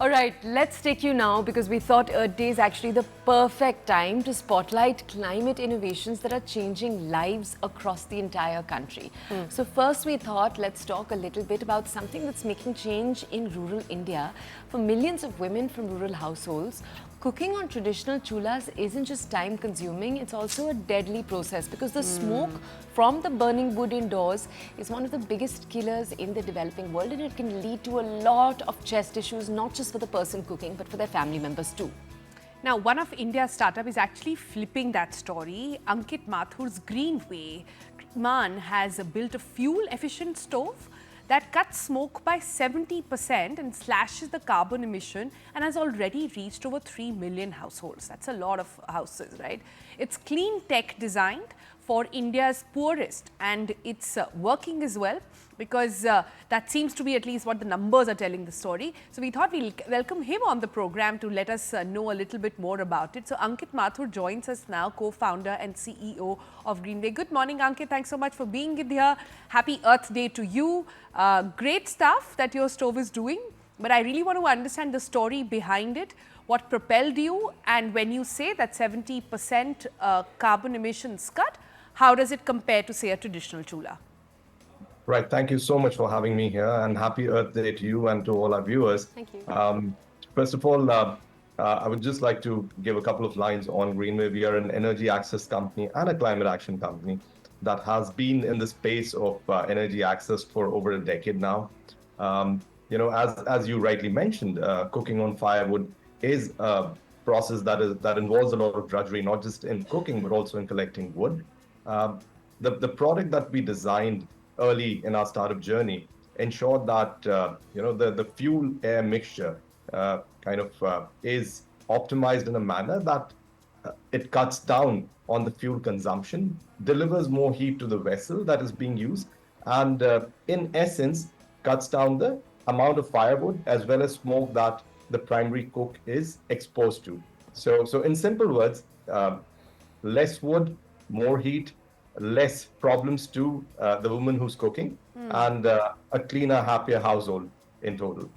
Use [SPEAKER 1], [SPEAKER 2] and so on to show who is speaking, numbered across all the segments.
[SPEAKER 1] All right, let's take you now because we thought Earth Day is actually the perfect time to spotlight climate innovations that are changing lives across the entire country. So first we thought let's talk a little bit about something that's making change in rural India. For millions of women from rural households, cooking on traditional chulas isn't just time consuming, it's also a deadly process because the smoke from the burning wood indoors is one of the biggest killers in the developing world, and it can lead to a lot of chest issues, not just for the person cooking but for their family members too.
[SPEAKER 2] Now, one of India's startup is actually flipping that story. Ankit Mathur's Greenway man has built a fuel-efficient stove that cuts smoke by 70% and slashes the carbon emission and has already reached over 3 million households. That's a lot of houses, right? It's clean tech designed for India's poorest, and it's working as well because that seems to be at least what the numbers are telling the story. So we thought we'll welcome him on the program to let us know a little bit more about it. So Ankit Mathur joins us now, co-founder and CEO of Greenway. Good morning, Ankit. Thanks so much for being here. Happy Earth Day to you. Great stuff that your stove is doing, but I really want to understand the story behind it. What propelled you, and when you say that 70% carbon emissions cut, how does it compare to, say, a traditional chula?
[SPEAKER 3] Right. Thank you so much for having me here, and happy Earth Day to you and to all our viewers.
[SPEAKER 1] Thank you.
[SPEAKER 3] First of all, I would just like to give a couple of lines on Greenway. We are an energy access company and a climate action company that has been in the space of energy access for over a decade now. As you rightly mentioned, cooking on firewood is a process that involves a lot of drudgery, not just in cooking but also in collecting wood. The product that we designed early in our startup journey ensured that the fuel air mixture is optimized in a manner that it cuts down on the fuel consumption, delivers more heat to the vessel that is being used, and in essence cuts down the amount of firewood as well as smoke that the primary cook is exposed to. So in simple words, less wood, more heat, less problems to the woman who's cooking, and a cleaner, happier household in total.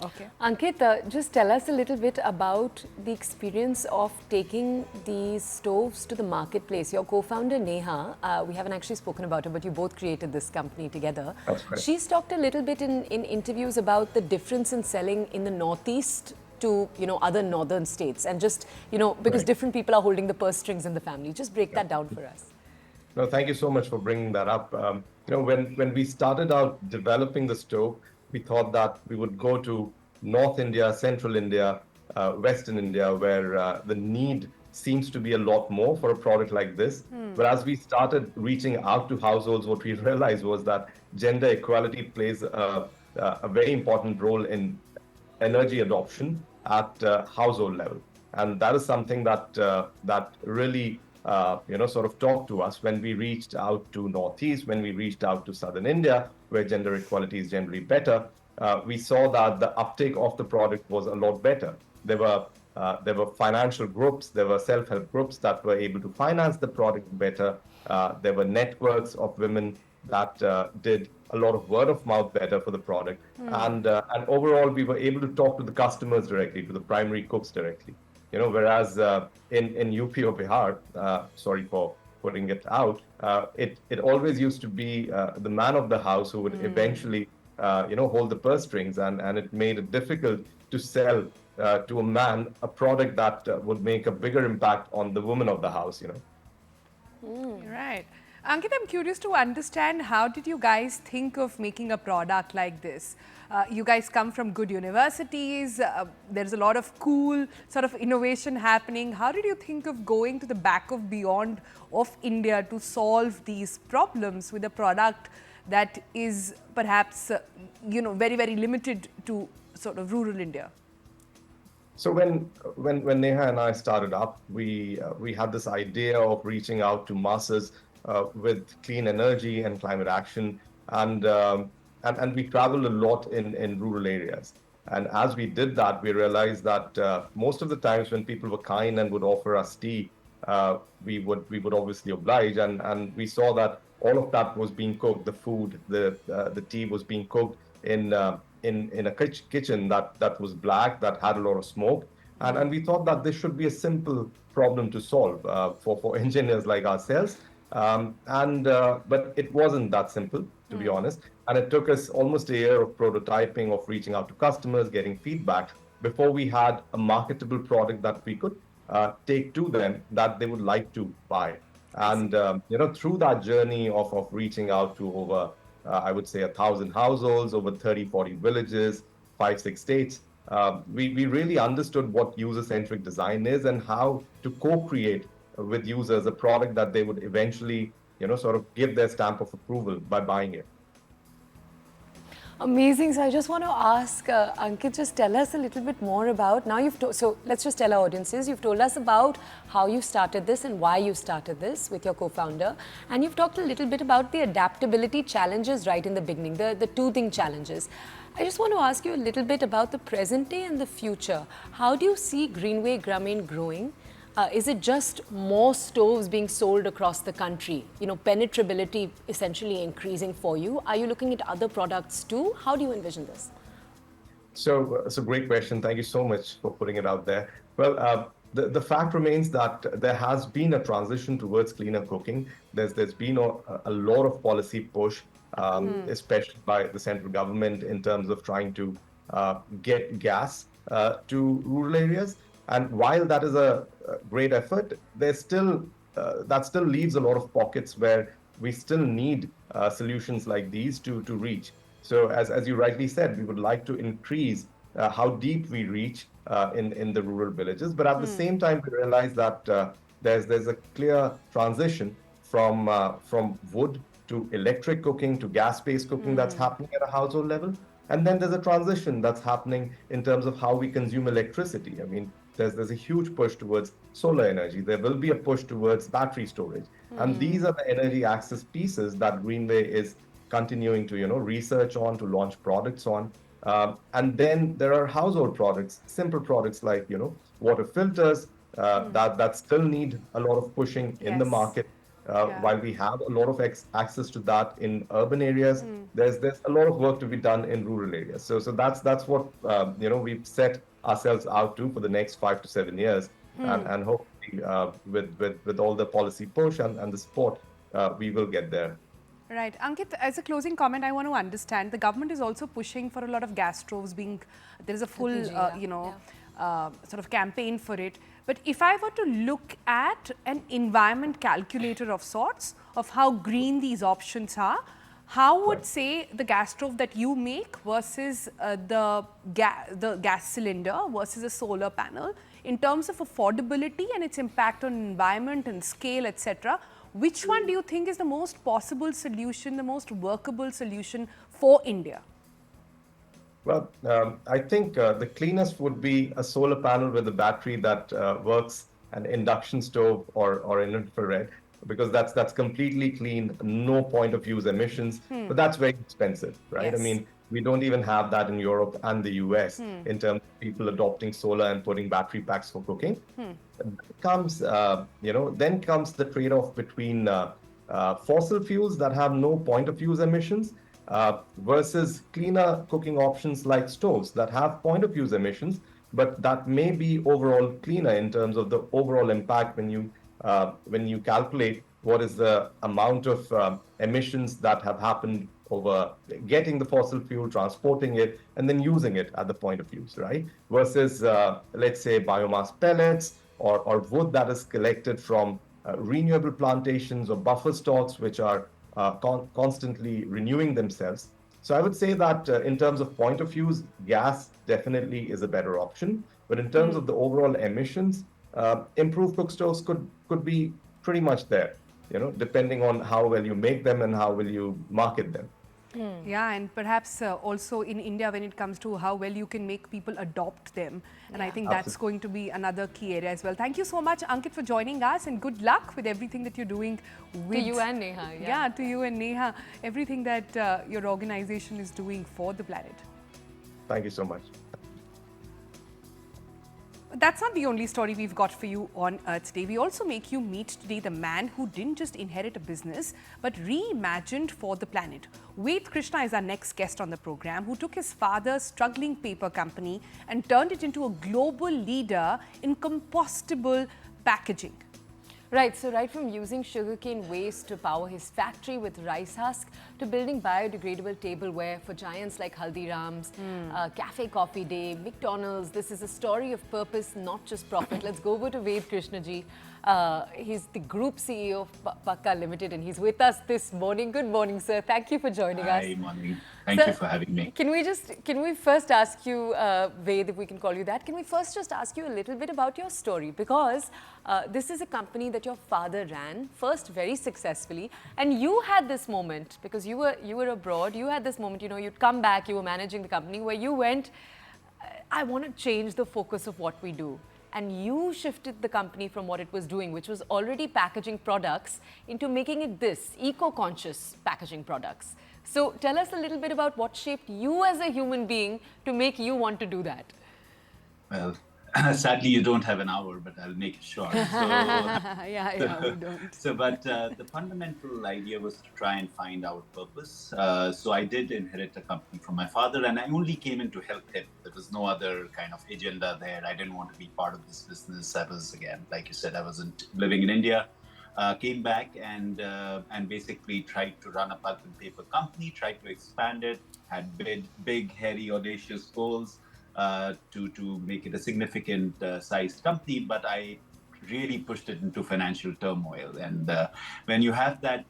[SPEAKER 2] Okay.
[SPEAKER 1] Ankit, just tell us a little bit about the experience of taking these stoves to the marketplace. Your co-founder Neha, we haven't actually spoken about her, but you both created this company together.
[SPEAKER 3] That's correct.
[SPEAKER 1] She's talked a little bit in interviews about the difference in selling in the Northeast to other northern states, and just because
[SPEAKER 3] Right.
[SPEAKER 1] different people are holding the purse strings in the family. Just break that down for us.
[SPEAKER 3] No, thank you so much for bringing that up. When we started out developing the stove, we thought that we would go to North India, Central India, Western India, where the need seems to be a lot more for a product like this. But as we started reaching out to households, what we realized was that gender equality plays a very important role in energy adoption at household level, and that is something that really sort of talked to us when we reached out to Northeast, when we reached out to Southern India, where gender equality is generally better. We saw that the uptake of the product was a lot better. There were financial groups, there were self-help groups that were able to finance the product better. There were networks of women that did a lot of word of mouth better for the product. And overall, we were able to talk to the customers directly, to the primary cooks directly. Whereas in UP or Bihar, sorry for putting it out, it always used to be the man of the house who would eventually hold the purse strings, and it made it difficult to sell to a man a product that would make a bigger impact on the woman of the house.
[SPEAKER 2] Right. Ankit, I'm curious to understand, how did you guys think of making a product like this? You guys come from good universities, there's a lot of cool sort of innovation happening. How did you think of going to the back of beyond of India to solve these problems with a product that is perhaps, very, very limited to sort of rural India?
[SPEAKER 3] So when Neha and I started up, we had this idea of reaching out to masses with clean energy and climate action, and we traveled a lot in rural areas. And as we did that, we realized that most of the times when people were kind and would offer us tea, we would obviously oblige, and we saw that all of that was being cooked. The food, the tea was being cooked in in a kitchen that was black, that had a lot of smoke. And we thought that this should be a simple problem to solve for engineers like ourselves. But it wasn't that simple, to be honest. And it took us almost a year of prototyping, of reaching out to customers, getting feedback before we had a marketable product that we could take to them that they would like to buy. And through that journey of reaching out to over, I would say, 1,000 households, over 30, 40 villages, 5, 6 states, we really understood what user-centric design is and how to co-create with users a product that they would eventually, sort of give their stamp of approval by buying it.
[SPEAKER 1] Amazing. So I just want to ask Ankit, just tell us a little bit more about, now so let's just tell our audiences, you've told us about how you started this and why you started this with your co-founder. And you've talked a little bit about the adaptability challenges right in the beginning, the toothing challenges. I just want to ask you a little bit about the present day and the future. How do you see Greenway Grameen growing? Is it just more stoves being sold across the country? Penetrability essentially increasing for you. Are you looking at other products too? How do you envision this?
[SPEAKER 3] So it's a great question. Thank you so much for putting it out there. Well, the fact remains that there has been a transition towards cleaner cooking. There's been a lot of policy push, especially by the central government in terms of trying to get gas to rural areas. And while that is a great effort, there's still that still leaves a lot of pockets where we still need solutions like these to reach. So as you rightly said, we would like to increase how deep we reach in the rural villages. But at the same time, we realize that there's a clear transition from wood to electric cooking to gas-based cooking that's happening at a household level. And then there's a transition that's happening in terms of how we consume electricity. I mean, there's a huge push towards solar energy. There will be a push towards battery storage. And these are the energy access pieces that Greenway is continuing to, research on, to launch products on. And then there are household products, simple products like, water filters that still need a lot of pushing in the market. While we have a lot of access to that in urban areas, there's a lot of work to be done in rural areas. So that's what we've set ourselves out to for the next 5 to 7 years, and hopefully with all the policy push and the support, we will get there.
[SPEAKER 2] Right. Ankit, as a closing comment, I want to understand the government is also pushing for a lot of gas stoves being, there is a full, sort of campaign for it. But if I were to look at an environment calculator of sorts of how green these options are, how would say the gas stove that you make versus the gas cylinder versus a solar panel in terms of affordability and its impact on environment and scale, etc., which one do you think is the most possible solution, the most workable solution for India?
[SPEAKER 3] Well, I think the cleanest would be a solar panel with a battery that works, an induction stove or an infrared, because that's completely clean, no point of use emissions, but that's very expensive, right?
[SPEAKER 2] Yes.
[SPEAKER 3] I mean, we don't even have that in Europe and the US in terms of people adopting solar and putting battery packs for cooking. Then comes the trade-off between fossil fuels that have no point of use emissions versus cleaner cooking options like stoves that have point of use emissions, but that may be overall cleaner in terms of the overall impact when you calculate what is the amount of emissions that have happened over getting the fossil fuel, transporting it, and then using it at the point of use, right? Versus, let's say, biomass pellets or wood that is collected from renewable plantations or buffer stocks, which are constantly renewing themselves. So I would say that in terms of point of use, gas definitely is a better option. But in terms of the overall emissions, improved cook stoves could be pretty much there, depending on how well you make them and how well you market them.
[SPEAKER 2] Yeah, and perhaps also in India when it comes to how well you can make people adopt them. And I think that's going to be another key area as well. Thank you so much, Ankit, for joining us, and good luck with everything that you're doing with...
[SPEAKER 1] To you and Neha.
[SPEAKER 2] Yeah, to you and Neha. Everything that your organization is doing for the planet.
[SPEAKER 3] Thank you so much.
[SPEAKER 2] That's not the only story we've got for you on Earth Day. We also make you meet today the man who didn't just inherit a business, but reimagined for the planet. Ved Krishna is our next guest on the program, who took his father's struggling paper company and turned it into a global leader in compostable packaging.
[SPEAKER 1] Right, so right from using sugarcane waste to power his factory with rice husk to building biodegradable tableware for giants like Haldiram's, Cafe Coffee Day, McDonald's. This is a story of purpose, not just profit. Let's go over to Ved Krishnaji. He's the Group CEO of Pakka Limited and he's with us this morning. Good morning, sir. Thank you for joining us.
[SPEAKER 4] Hi, morning. Thank you for having me.
[SPEAKER 1] Can we first ask you, Ved, if we can call you that, can we first just ask you a little bit about your story? Because this is a company that your father ran, first very successfully, and you had this moment, because you were abroad, you had this moment, you'd come back, you were managing the company, where you went, I want to change the focus of what we do. And you shifted the company from what it was doing, which was already packaging products, into making it this, eco-conscious packaging products. So tell us a little bit about what shaped you as a human being to make you want to do that.
[SPEAKER 4] Well, sadly, you don't have an hour, but I'll make it short. So,
[SPEAKER 1] Yeah, we don't.
[SPEAKER 4] But the fundamental idea was to try and find our purpose. So I did inherit a company from my father, and I only came in to help him. There was no other kind of agenda there. I didn't want to be part of this business. I was, again, like you said, I wasn't living in India. Came back and basically tried to run a pulp and paper company, tried to expand it, had big, hairy, audacious goals to make it a significant sized company, but I really pushed it into financial turmoil. And when you have that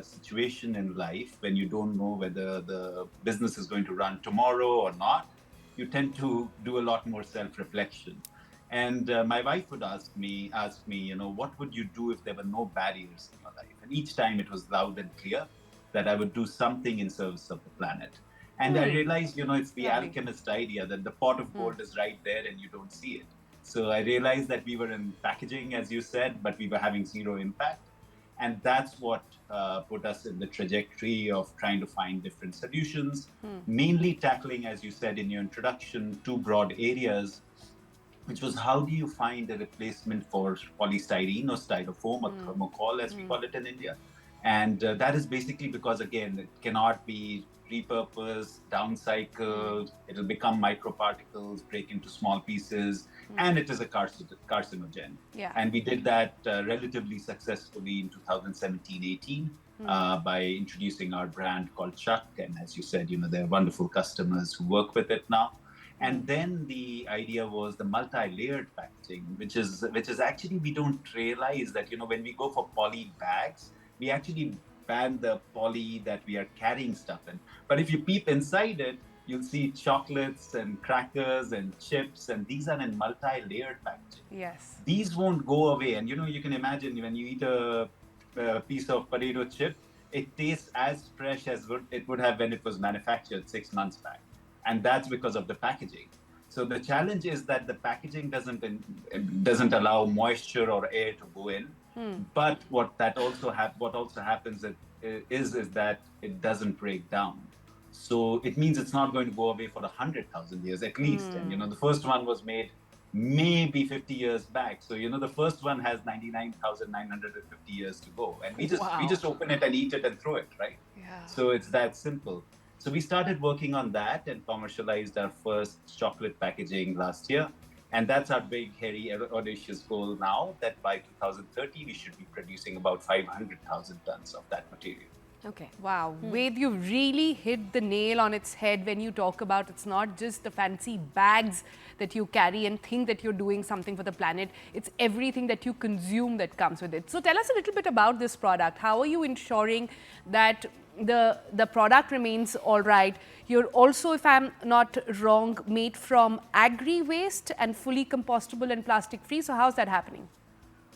[SPEAKER 4] situation in life, when you don't know whether the business is going to run tomorrow or not, you tend to do a lot more self-reflection. And my wife would ask me, what would you do if there were no barriers in your life? And each time it was loud and clear that I would do something in service of the planet. And I realized, it's the alchemist idea that the pot of gold is right there and you don't see it. So I realized that we were in packaging, as you said, but we were having zero impact. And that's what put us in the trajectory of trying to find different solutions, mainly tackling, as you said in your introduction, two broad areas, which was how do you find a replacement for polystyrene or styrofoam or thermocol, as we call it in India. And that is basically because, again, it cannot be repurposed, downcycled, it'll become microparticles, break into small pieces, and it is a carcinogen.
[SPEAKER 2] Yeah.
[SPEAKER 4] And we did that relatively successfully in 2017-18 by introducing our brand called Chuck. And as you said, there are wonderful customers who work with it now. And then the idea was the multi-layered packaging, which is actually, we don't realize that, when we go for poly bags, we actually ban the poly that we are carrying stuff in. But if you peep inside it, you'll see chocolates and crackers and chips, and these are in multi-layered packaging.
[SPEAKER 2] Yes.
[SPEAKER 4] These won't go away. And, you can imagine when you eat a piece of potato chip, it tastes as fresh as it would have when it was manufactured 6 months back. And that's because of the packaging. So the challenge is that the packaging doesn't allow moisture or air to go in. But what also happens is that it doesn't break down. So it means it's not going to go away for 100,000 years at least. And the first one was made maybe 50 years back. So the first one has 99,950 years to go, and we just open it and eat it and throw it, right?
[SPEAKER 2] Yeah.
[SPEAKER 4] So it's that simple. So we started working on that and commercialized our first chocolate packaging last year. And that's our big, hairy, audacious goal now, that by 2030, we should be producing about 500,000 tons of that material.
[SPEAKER 1] Okay.
[SPEAKER 2] Wow, Ved, you really hit the nail on its head when you talk about it's not just the fancy bags that you carry and think that you're doing something for the planet. It's everything that you consume that comes with it. So tell us a little bit about this product. How are you ensuring that the product remains all right? You're also, if I'm not wrong, made from agri-waste and fully compostable and plastic-free. So how's that happening?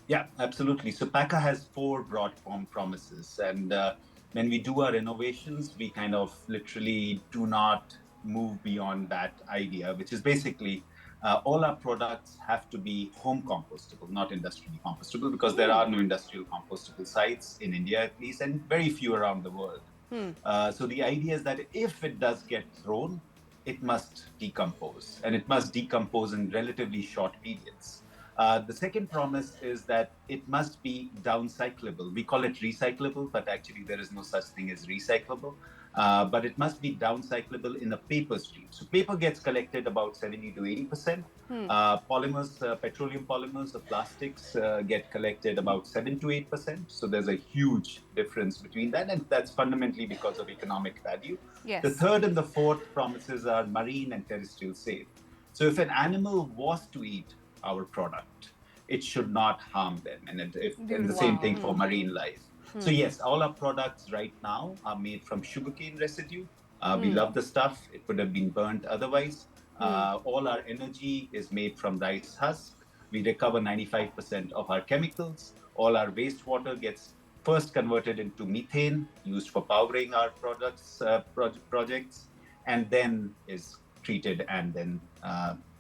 [SPEAKER 4] Yeah, absolutely. So Pakka has 4 broad promises. And when we do our innovations, we kind of literally do not move beyond that idea, which is basically all our products have to be home compostable, not industrially compostable, because there are no industrial compostable sites in India, at least, and very few around the world. So the idea is that if it does get thrown, it must decompose, and it must decompose in relatively short periods. The second promise is that it must be downcyclable. We call it recyclable, but actually there is no such thing as recyclable. But it must be downcyclable in a paper stream. So paper gets collected about 70 to 80%. Polymers, petroleum polymers, or plastics get collected about 7 to 8%. So there's a huge difference between that, and that's fundamentally because of economic value. The
[SPEAKER 2] Yes.
[SPEAKER 4] third and the fourth promises are marine and terrestrial safe. So if an animal was to eat our product, it should not harm them. And the same thing for marine life. So yes, all our products right now are made from sugarcane residue. We love the stuff. It would have been burnt otherwise. All our energy is made from rice husk. We recover 95% of our chemicals. All our wastewater gets first converted into methane, used for powering our projects, and then is treated and then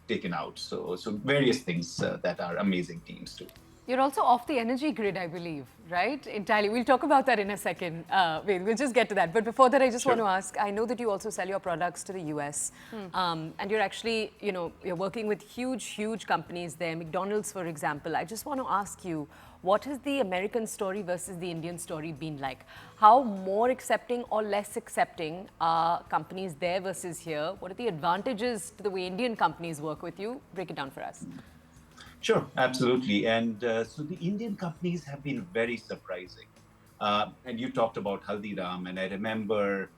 [SPEAKER 4] taken out. So various things that our amazing teams do.
[SPEAKER 1] You're also off the energy grid, I believe, right? Entirely. We'll talk about that in a second. Wait, we'll just get to that. But before that, I just want to ask, I know that you also sell your products to the US. And you're actually, you're working with huge, huge companies there. McDonald's, for example. I just want to ask you, what has the American story versus the Indian story been like? How more accepting or less accepting are companies there versus here? What are the advantages to the way Indian companies work with you? Break it down for us.
[SPEAKER 4] Sure, absolutely. And so the Indian companies have been very surprising. And you talked about Haldiram, and I remember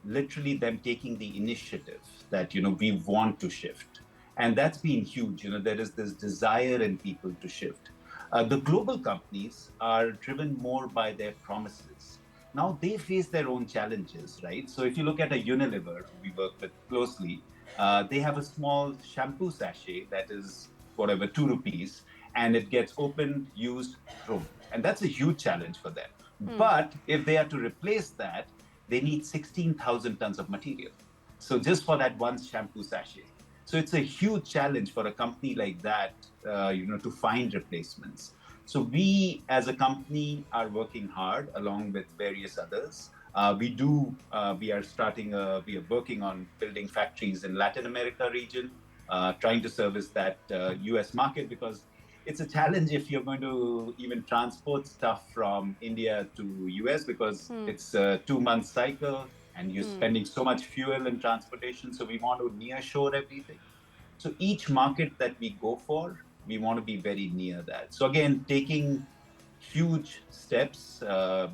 [SPEAKER 4] literally them taking the initiative that, we want to shift. And that's been huge. There is this desire in people to shift. The global companies are driven more by their promises. Now they face their own challenges, right? So if you look at a Unilever, who we work with closely, they have a small shampoo sachet that is whatever, 2 rupees, and it gets opened, used, thrown. And that's a huge challenge for them. But if they are to replace that, they need 16,000 tons of material. So just for that one shampoo sachet. So it's a huge challenge for a company like that, to find replacements. So we, as a company, are working hard along with various others. We are working on building factories in Latin America region, trying to service that US market, because it's a challenge if you're going to even transport stuff from India to US, because it's a 2-month cycle and you're spending so much fuel in transportation. So we want to nearshore everything. So each market that we go for, we want to be very near that. So again, taking huge steps.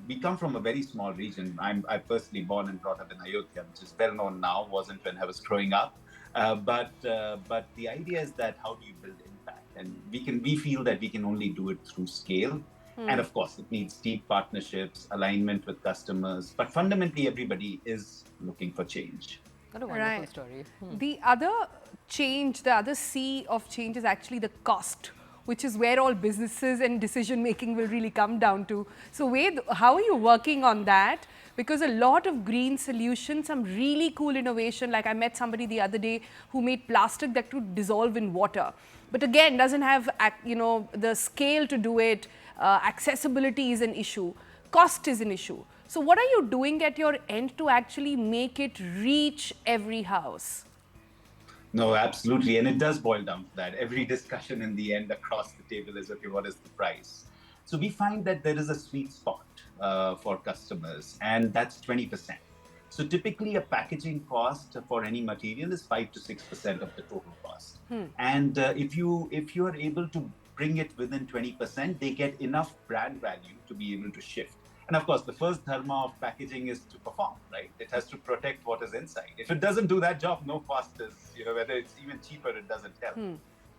[SPEAKER 4] We come from a very small region. I personally born and brought up in Ayodhya, which is well known now, wasn't when I was growing up. But the idea is that how do you build impact? And we feel that we can only do it through scale. And of course, it needs deep partnerships, alignment with customers. But fundamentally, everybody is looking for change.
[SPEAKER 1] What a wonderful story.
[SPEAKER 2] The other change, the other C of change is actually the cost, which is where all businesses and decision making will really come down to. So Ved, how are you working on that? Because a lot of green solutions, some really cool innovation, like I met somebody the other day who made plastic that could dissolve in water. But again, doesn't have the scale to do it. Accessibility is an issue. Cost is an issue. So what are you doing at your end to actually make it reach every house?
[SPEAKER 4] No, absolutely. And it does boil down to that. Every discussion in the end across the table is, okay, what is the price? So we find that there is a sweet spot for customers, and that's 20%. So typically a packaging cost for any material is 5 to 6% of the total cost. And if you are able to bring it within 20%, they get enough brand value to be able to shift. And of course, the first dharma of packaging is to perform, right? It has to protect what is inside. If it doesn't do that job, no cost is, whether it's even cheaper, it doesn't help.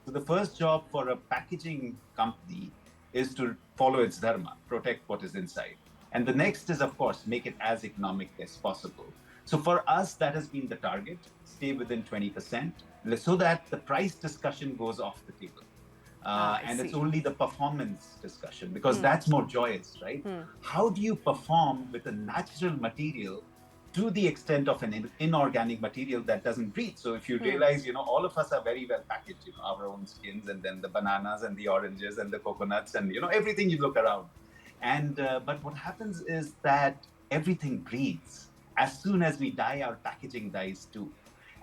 [SPEAKER 4] So the first job for a packaging company is to follow its dharma, protect what is inside. And the next is, of course, make it as economic as possible. So for us, that has been the target, stay within 20%, so that the price discussion goes off the table. And it's only the performance discussion, because that's more joyous, right? How do you perform with a natural material to the extent of an inorganic material that doesn't breathe? So if you realize, all of us are very well packaged, our own skins, and then the bananas and the oranges and the coconuts and, everything you look around. And but what happens is that everything breathes. As soon as we dye, our packaging dies too.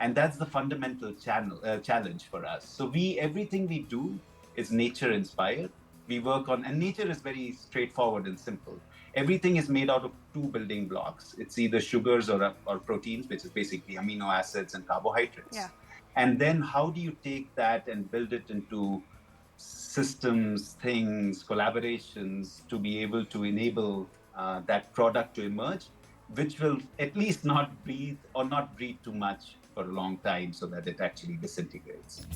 [SPEAKER 4] And that's the fundamental challenge for us. So everything we do is nature inspired. We work on, and nature is very straightforward and simple. Everything is made out of two building blocks. It's either sugars or proteins, which is basically amino acids and carbohydrates.
[SPEAKER 2] Yeah.
[SPEAKER 4] And then how do you take that and build it into systems, things, collaborations to be able to enable that product to emerge, which will at least not breathe or not breathe too much for a long time so that it actually disintegrates.